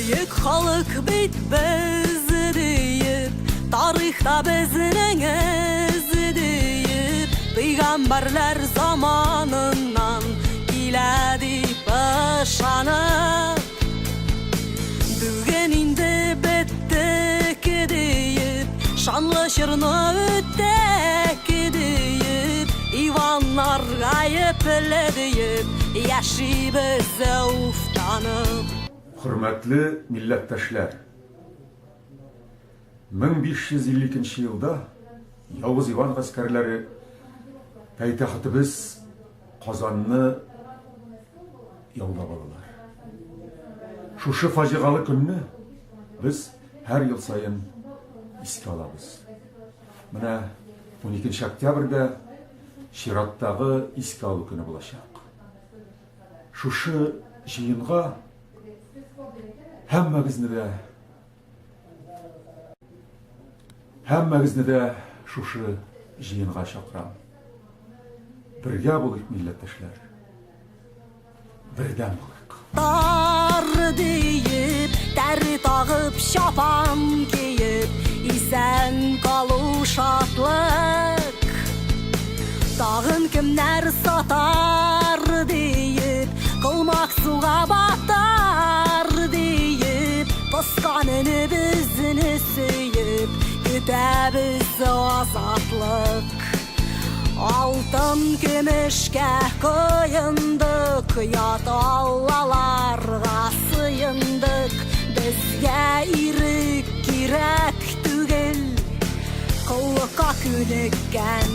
Büyük halk bit biz deyip, tarihta bizning iz deyip, peygamberler zamanından keladi ışanıp, bugun indi bitdik deyip, şanlı şirni ötdik deyip, ivanlar gayipli deyip, yaşaybiz uftanıp. Hürmetli milletteşler, 1552 yılda Yavuz Ivan askerleri paytaxtimiz Qozonni yaulab aldılar. Şuшы facialı günni biz her yıl sayın esке alabız. Mine 12 oktyabrda Şirat'tағы esке alу күні болашақ. Şuшы жиынға Həmmәгізні де шушы жиынға шақырам. Бірге болайық, милләттәшләр. Бірден болайық. Тар deyip, дәрі тағып, шапан кейіп, исән қалу шатлық. Тағын кімнәр сатар deyip, қылмақ суға батар deyip, Toskanını bizini suyup, kütəbiz azadlık. Altın gümüşke koyunduk, yat Allahlarga sıyındık. Bizge irik kirek tügül, kıllıqa künükken